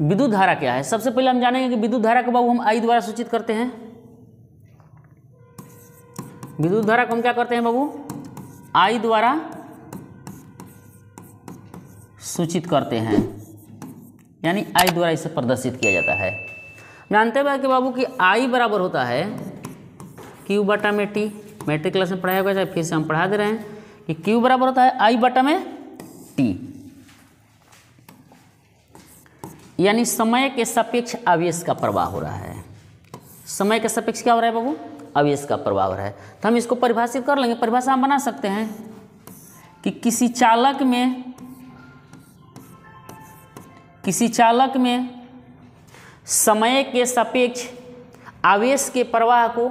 विद्युत धारा क्या है। सबसे पहले हम जानेंगे कि विद्युत धारा को बाबू हम आई द्वारा सूचित करते हैं। विद्युत धारा को हम क्या करते हैं बाबू, आई द्वारा सूचित करते हैं, यानी आई द्वारा इसे प्रदर्शित किया जाता है। जानते हैं कि बाबू कि आई बराबर होता है क्यू बटा में टी। मैट्रिक क्लास में पढ़ाया गया, फिर से हम पढ़ा दे रहे हैं कि क्यू बराबर होता है आई बटा में टी, यानी समय के सापेक्ष आवेश का प्रवाह हो रहा है। समय के सापेक्ष क्या हो रहा है बाबू, आवेश का प्रवाह हो रहा है। तो हम इसको परिभाषित कर लेंगे। परिभाषा हम बना सकते हैं कि किसी चालक में समय के सापेक्ष आवेश के प्रवाह को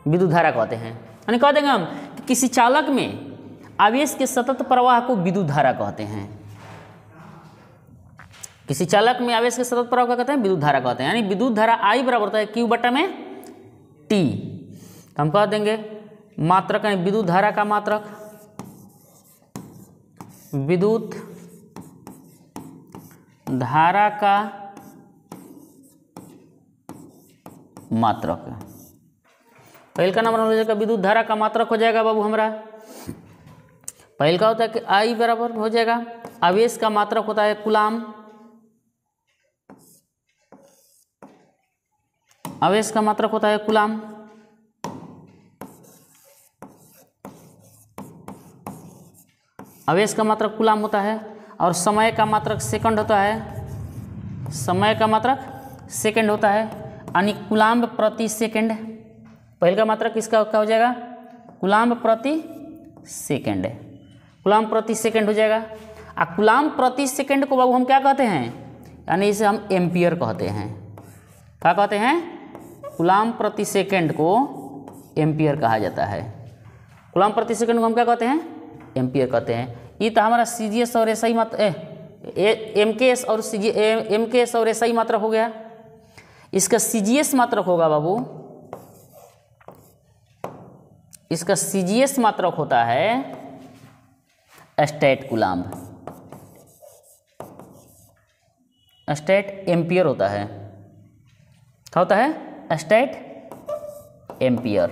विद्युत धारा कहते हैं। यानी कह देंगे हम कि किसी चालक में आवेश के सतत प्रवाह को विद्युत धारा कहते हैं। किसी चालक में आवेश के सतत प्रवाह को कहते हैं विद्युत धारा कहते हैं। यानी विद्युत धारा आई बराबर होता है क्यू बटा में टी। तो हम कह देंगे मात्रक, यानी विद्युत धारा का मात्रक, विद्युत धारा का मात्रक। पहले का नंबर हो जाएगा विद्युत धारा का मात्रक हो जाएगा बाबू हमारा। पहले का होता है कि आई बराबर हो जाएगा, आवेश का मात्रक होता है कूलाम, आवेश का मात्रक होता है कूलाम। आवेश का मात्रक कूलाम होता है। और समय का मात्रक सेकंड होता है, समय का मात्रक सेकंड होता है, यानी कूलाम प्रति सेकंड। पहले का मात्रक इसका क्या हो जाएगा, कूलाम प्रति सेकंड। कूलाम प्रति सेकंड हो जाएगा। और कूलाम प्रति सेकंड को बाबू हम क्या कहते हैं, यानी इसे हम एम्पियर कहते हैं। क्या कहते हैं, कूलाम प्रति सेकंड को एम्पियर कहा जाता है। कूलाम प्रति सेकंड को हम क्या कहते हैं, एम्पियर कहते हैं। ये तो हमारा सीजीएस और एसआई मात्रा, एमकेएस और एसआई मात्रक हो गया। इसका सीजीएस मात्रक होगा बाबू, इसका सीजीएस मात्रक होता है स्टेट कूलाम, स्टेट एम्पियर होता है। क्या होता है, स्टेट एम्पियर।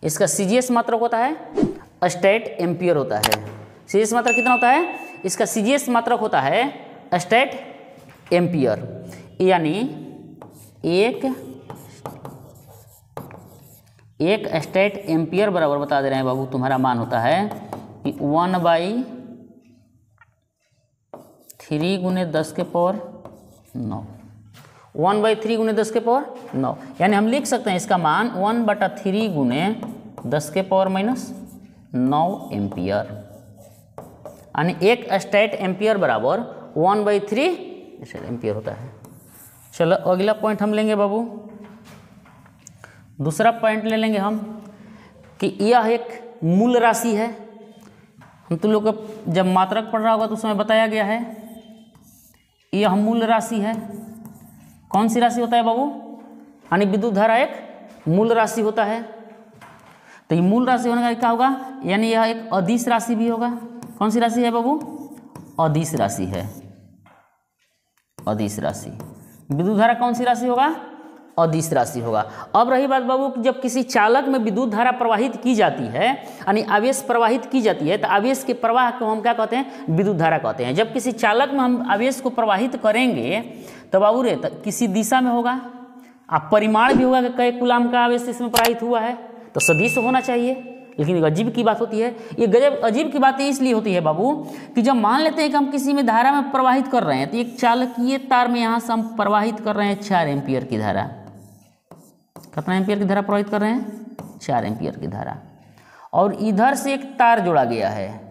इसका सीजीएस मात्रक होता है स्टेट एम्पियर होता है। सीजीएस मात्रक कितना होता है, इसका सीजीएस मात्रक होता है स्टेट एम्पियर। यानी एक स्टेट एम्पियर बराबर बता दे रहे हैं बाबू, तुम्हारा मान होता है कि 1/3 गुने 10 के पावर 9, 1/3 गुने 10 के पावर 9। यानी हम लिख सकते हैं इसका मान 1/3 गुने 10 के पावर -9 एम्पियर। यानी एक स्टेट एम्पियर बराबर 1/3 स्टेट एम्पियर होता है। चलो अगला पॉइंट हम लेंगे बाबू, दूसरा पॉइंट ले लेंगे हम कि यह एक मूल राशि है। हम तुम लोग को जब मात्रक पढ़ रहा होगा तो उसमें बताया गया है यह मूल राशि है। कौन सी राशि होता है बाबू, यानी विद्युत धारा एक मूल राशि होता है। तो ये मूल राशि होने का क्या होगा, यानी यह एक अदिश राशि भी होगा। कौन सी राशि है बाबू, अदिश राशि है, अदिश राशि। विद्युत धारा कौन सी राशि होगा, अदिश राशि होगा। अब रही बात बाबू, जब किसी चालक में विद्युत धारा प्रवाहित की जाती है, यानी आवेश प्रवाहित की जाती है, तो आवेश के प्रवाह को हम क्या कहते हैं, विद्युत धारा कहते हैं। जब किसी चालक में हम आवेश को प्रवाहित करेंगे तो बाबू रे तो किसी दिशा में होगा, अब परिमाण भी होगा कि कई कूलाम का आवेश इसमें प्रवाहित हुआ है, तो सदिश होना चाहिए। लेकिन अजीब की बात होती है, ये गजब अजीब की बात इसलिए होती है बाबू कि जब मान लेते हैं कि हम किसी में धारा में प्रवाहित कर रहे हैं, तो एक चालकीय तार में यहाँ से हम प्रवाहित कर रहे हैं 4 एम्पियर की धारा। कितना एम्पियर की धारा प्रवाहित कर रहे हैं, 4 एम्पियर की धारा। और इधर से एक तार जोड़ा गया है,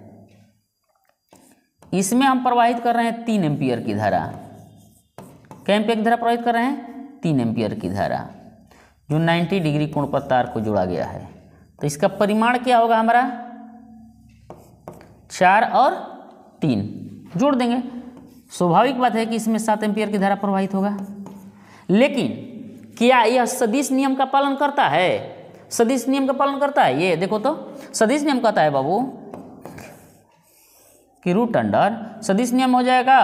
इसमें हम प्रवाहित कर रहे हैं 3 एम्पियर की धारा। क्या एम्पियर की धारा प्रवाहित कर रहे हैं, 3 एम्पियर की धारा, जो 90 डिग्री कोण पर तार को जोड़ा गया है। तो इसका परिमाण क्या होगा हमारा, 4 और 3 जोड़ देंगे। स्वाभाविक बात है कि इसमें 7 एम्पियर की धारा प्रवाहित होगा। लेकिन क्या यह सदिश नियम का पालन करता है, सदिश नियम का पालन करता है? ये देखो तो सदिश नियम कहता है बाबू कि रूट अंडर, सदिश नियम हो जाएगा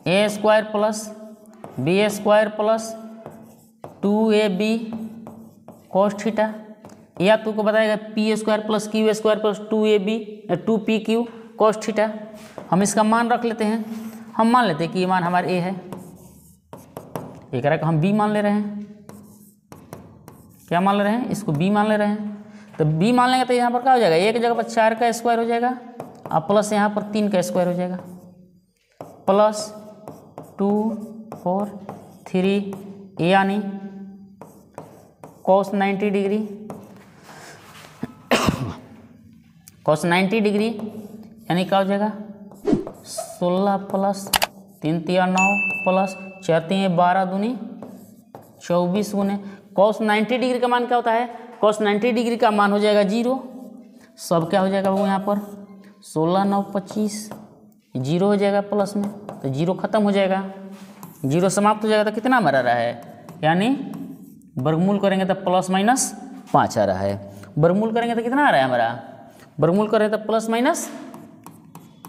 A square plus B square plus 2ab cos theta, या तुमको बताएगा P square plus Q square plus 2pq cos theta. हम इसका मान रख लेते हैं, हम मान लेते हैं कि ये मान हमारे ए है, एक रहा हम बी मान ले रहे हैं, क्या मान ले रहे हैं, इसको बी मान ले रहे हैं। तो बी मान लेंगे तो यहाँ पर क्या हो जाएगा, एक जगह पर 4 का स्क्वायर हो जाएगा और प्लस यहाँ पर 3 का स्क्वायर हो जाएगा, प्लस 2 4 3 यानी cos 90 डिग्री, cos 90 डिग्री यानी क्या हो जाएगा 16 प्लस 3 3 9 प्लस 4 3 12 दूनी 24 गुने cos 90 डिग्री का मान क्या होता है, cos 90 डिग्री का मान हो जाएगा 0, सब क्या हो जाएगा वो यहाँ पर 16 9 25 0 हो जाएगा प्लस में, तो 0 खत्म हो जाएगा, 0 समाप्त हो जाएगा, तो कितना हमारा रहा है, यानी वर्गमूल करेंगे तो प्लस माइनस 5 आ रहा है, वर्गमूल करेंगे तो कितना आ रहा है हमारा, वर्गमूल करें तो प्लस माइनस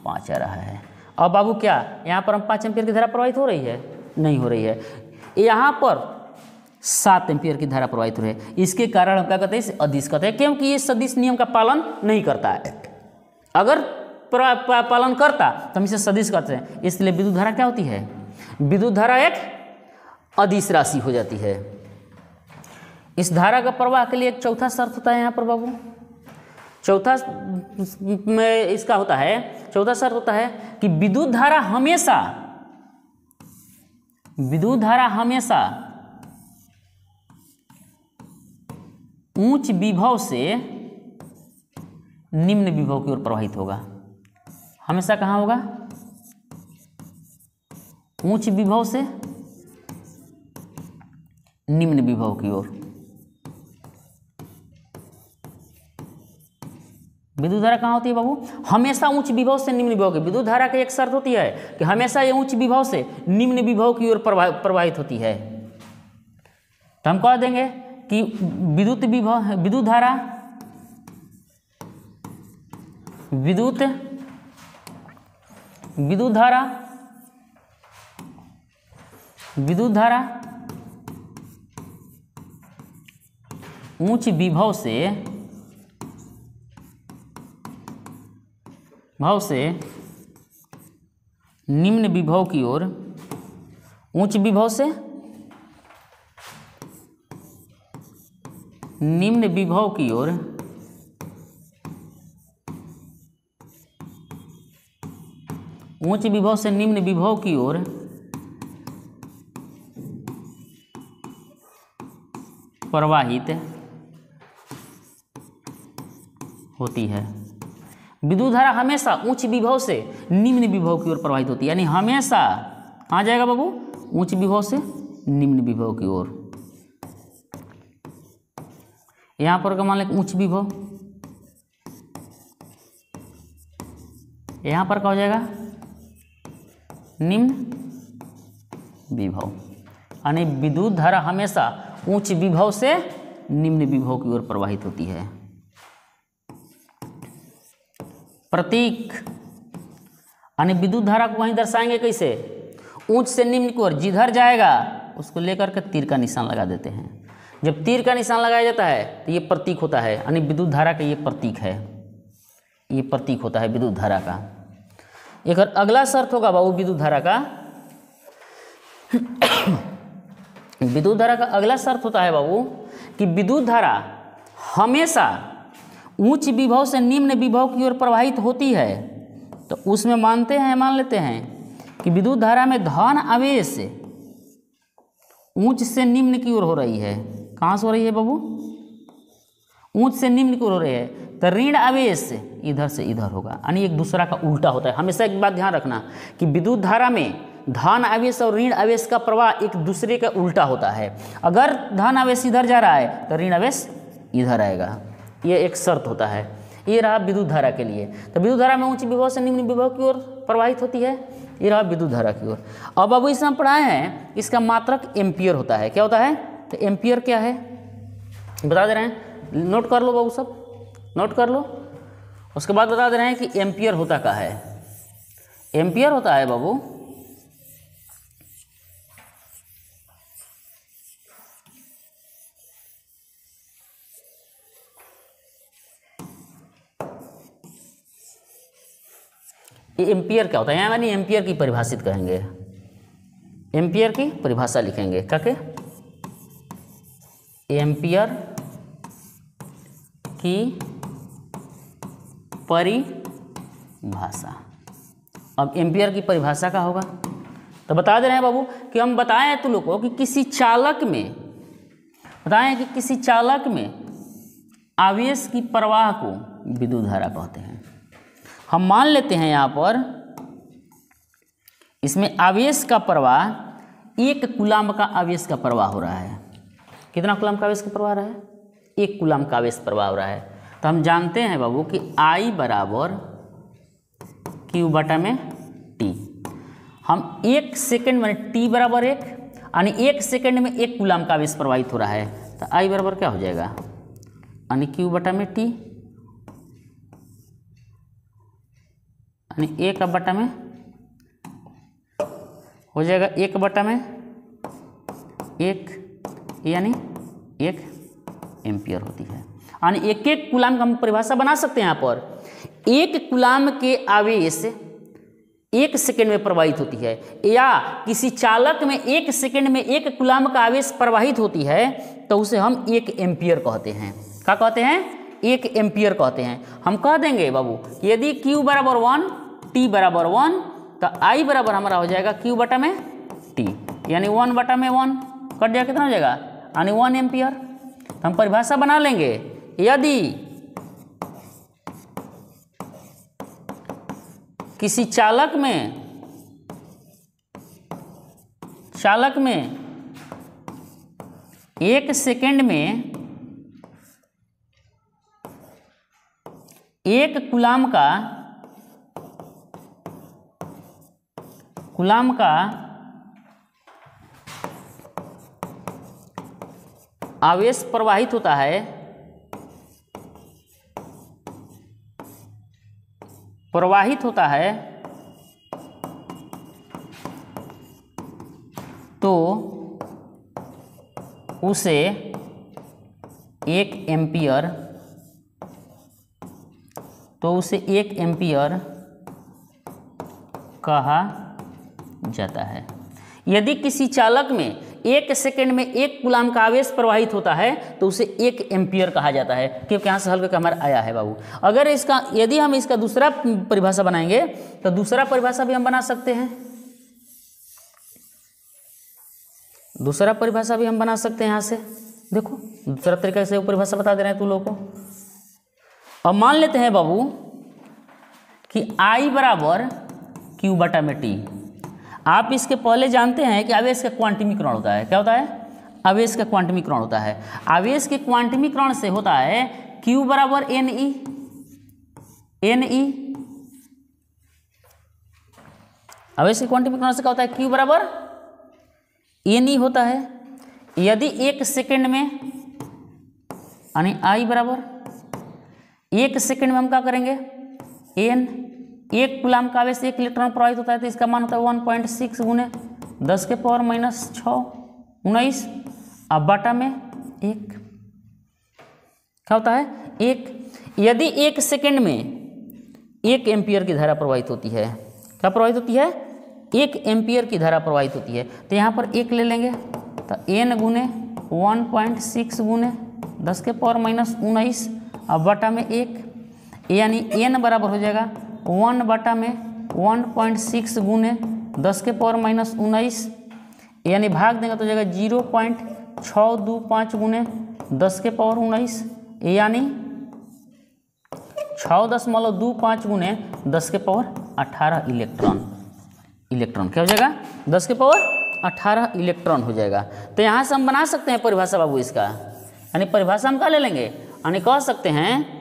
5 आ रहा है। अब बाबू क्या यहाँ पर हम 5 एम्पियर की धारा प्रवाहित हो रही है, नहीं हो रही है, यहाँ पर 7 एम्पियर की धारा प्रवाहित हो रही है, इसके कारण हम क्या कहते हैं, इसे अदिश कहते हैं, क्योंकि ये सदिश नियम का पालन नहीं करता है, अगर पालन करता तो हम इसे सदिश कहते हैं, इसलिए विद्युत धारा क्या होती है, विद्युत धारा एक अदिश राशि हो जाती है। इस धारा का प्रवाह के लिए एक चौथा शर्त होता है यहाँ पर बाबू, चौथा में इसका होता है, चौथा शर्त होता है कि विद्युत धारा हमेशा उच्च विभव से निम्न विभव की ओर प्रवाहित होगा। हमेशा कहाँ होगा, उच्च विभव से निम्न विभव की ओर। विद्युत धारा कहाँ होती है बाबू, हमेशा उच्च विभव से निम्न विभव की, विद्युत धारा की एक शर्त होती है कि हमेशा ये उच्च विभव से निम्न विभव की ओर प्रवाहित होती है। तो हम कह देंगे कि विद्युत धारा उच्च विभव से निम्न विभव की ओर, उच्च विभव से निम्न विभव की ओर उच्च विभव से निम्न विभव की ओर प्रवाहित होती है। विद्युत धारा हमेशा उच्च विभव से निम्न विभव की ओर प्रवाहित होती है, यानी हमेशा आ जाएगा बाबू उच्च विभव से निम्न विभव की ओर। यहां पर मान लें उच्च विभव, यहां पर क्या हो जाएगा निम्न विभव, यानी विद्युत धारा हमेशा उच्च विभव से निम्न विभव की ओर प्रवाहित होती है। प्रतीक यानी विद्युत धारा को वहीं दर्शाएंगे कैसे, उच्च से निम्न की ओर जिधर जाएगा उसको लेकर के तीर का निशान लगा देते हैं। जब तीर का निशान लगाया जाता है तो ये प्रतीक होता है, यानी विद्युत धारा का ये प्रतीक है, ये प्रतीक होता है विद्युत धारा का। एक अगला शर्त होगा बाबू विद्युत धारा का, विद्युत धारा का अगला शर्त होता है बाबू कि विद्युत धारा हमेशा उच्च विभव से निम्न विभव की ओर प्रवाहित होती है। तो उसमें मान लेते हैं कि विद्युत धारा में धन आवेश उच्च से निम्न की ओर हो रही है। कहाँ से हो रही है बाबू, उच्च से निम्न की ओर हो रही है, तो ऋण आवेश इधर से इधर होगा, यानी एक दूसरा का उल्टा होता है। हमेशा एक बात ध्यान रखना कि विद्युत धारा में धन आवेश और ऋण आवेश का प्रवाह एक दूसरे का उल्टा होता है। अगर धन आवेश इधर जा रहा है तो ऋण आवेश इधर आएगा, ये एक शर्त होता है। ये रहा विद्युत धारा के लिए। तो विद्युत धारा में उच्च विभव से निम्न विभव की ओर प्रवाहित होती है, ये रहा विद्युत धारा की ओर। अब बाबू इसमें हम पढ़ाए हैं, इसका मात्रक एम्पियर होता है। क्या होता है, तो एम्पियर क्या है बता दे रहे हैं, नोट कर लो बाबू, सब नोट कर लो। उसके बाद बता दे रहे हैं कि एम्पियर होता क्या है। एम्पियर होता है बाबू ये एम्पियर क्या होता है, यानी एम्पियर की परिभाषित कहेंगे, एम्पियर की परिभाषा लिखेंगे, क्या के एम्पियर की परिभाषा। अब एम्पियर की परिभाषा का होगा तो बता दे रहे हैं बाबू कि हम बताएं तुम लोग को कि किसी चालक में, बताएं कि किसी चालक में आवेश की प्रवाह को विद्युत धारा कहते हैं। हम मान लेते हैं यहाँ पर इसमें आवेश का प्रवाह 1 कूलम्ब का आवेश का प्रवाह हो रहा है। कितना कूलम्ब का आवेश का प्रवाह हो रहा है? 1 कूलम्ब का आवेश प्रवाह हो रहा है। तो हम जानते हैं बाबू कि I बराबर Q बटा में T। हम 1 सेकेंड में T बराबर 1 यानी 1 सेकेंड में 1 कूलम्ब का आवेश प्रवाहित हो रहा है, तो I बराबर क्या हो जाएगा, यानी Q बटा में T, यानी 1 बटा में हो जाएगा 1 बटा में 1, यानी 1 एम्पियर होती है। यानी 1 कूलम्ब का हम परिभाषा बना सकते हैं। यहाँ पर 1 कूलम्ब के आवेश 1 सेकेंड में प्रवाहित होती है, या किसी चालक में 1 सेकेंड में 1 कूलम्ब का आवेश प्रवाहित होती है, तो उसे हम 1 एम्पियर कहते हैं। क्या कहते हैं? 1 एम्पियर कहते हैं। हम कह देंगे बाबू यदि Q बराबर 1 T बराबर 1 तो I बराबर हमारा हो जाएगा Q बटा में T, यानी 1 बटा में 1 कट जाएगा, कितना हो जाएगा, यानी 1 एम्पियर। तो हम परिभाषा बना लेंगे, यदि किसी चालक में 1 सेकेंड में 1 कूलम्ब का आवेश प्रवाहित होता है, तो उसे 1 एम्पियर कहा जाता है। यदि किसी चालक में 1 सेकेंड में 1 कूलम्ब का आवेश प्रवाहित होता है तो उसे 1 एम्पियर कहा जाता है, क्योंकि यहाँ से हल करके हमारा आया है बाबू। अगर इसका यदि हम इसका दूसरा परिभाषा बनाएंगे तो दूसरा परिभाषा भी हम बना सकते हैं, दूसरा परिभाषा भी हम बना सकते हैं। यहाँ से देखो दूसरा तरीके से परिभाषा बता दे रहे हैं तुम लोगों को। अब मान लेते हैं बाबू कि I बराबर Q बटा में T। आप इसके पहले जानते हैं कि आवेश का क्वांटमीकरण होता है। क्या होता है? आवेश का क्वांटमीकरण होता है। आवेश के क्वांटमीकरण से होता है Q बराबर NE। आवेश के क्वांटमीकरण से क्या होता है? Q बराबर NE होता है। यदि 1 सेकेंड में, यानी I बराबर 1 सेकेंड में हम क्या करेंगे, N, 1 कूलम्ब का आवेश 1 इलेक्ट्रॉन प्रवाहित होता है, तो इसका मान होता है 1.6 गुने 10 के पावर माइनस 6 19 अब बटा में 1। क्या होता है? 1। यदि 1 सेकेंड में 1 एम्पियर की धारा प्रवाहित होती है, क्या प्रवाहित होती है? 1 एम्पियर की धारा प्रवाहित होती है, तो यहाँ पर 1 ले लेंगे, तो N गुने 1.6 गुने 10 के पावर माइनस 19 अब बटा में 1, यानी N बराबर हो जाएगा 1 बटा में 1.6 गुने 10 के पावर माइनस 19, यानी भाग देंगे तो हो जाएगा 0.625 गुने 10 के पावर 19, यानी 6.25 गुने 10 के पावर 18 इलेक्ट्रॉन क्या हो जाएगा? 10 के पावर 18 इलेक्ट्रॉन हो जाएगा। तो यहाँ से हम बना सकते हैं परिभाषा बाबू इसका, यानी परिभाषा हम क्या ले लेंगे, यानी कह सकते हैं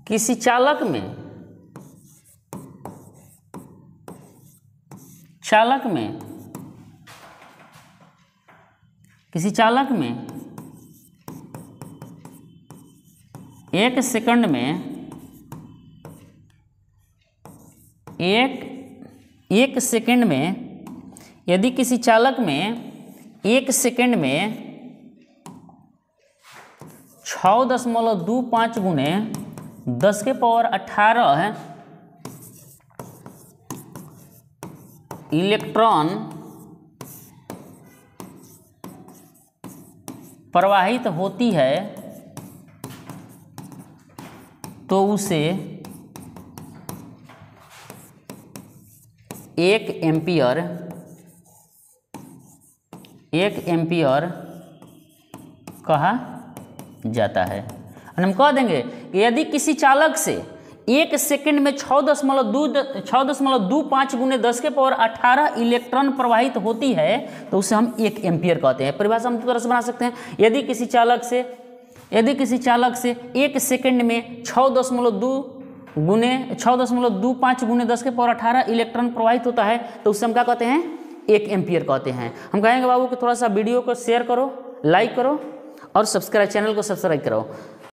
किसी चालक में एक सेकंड में एक सेकंड में यदि किसी चालक में 1 सेकंड में 6.25 गुने 10 के पावर 18 इलेक्ट्रॉन प्रवाहित होती है तो उसे 1 एम्पियर कहा जाता है। और हम कह देंगे यदि किसी चालक से 1 सेकंड में 6.25 गुने 10 के पावर 18 इलेक्ट्रॉन प्रवाहित होती है तो उसे हम 1 एम्पियर कहते हैं। परिभाषा हम दो तरह से बना सकते हैं। यदि किसी चालक से 1 सेकंड में 6.25 गुने 10 के पावर 18 इलेक्ट्रॉन प्रवाहित होता है तो उससे हम क्या कहते हैं, 1 एम्पियर कहते हैं। हम कहेंगे बाबू कि थोड़ा सा वीडियो को शेयर करो, लाइक करो और चैनल को सब्सक्राइब करो।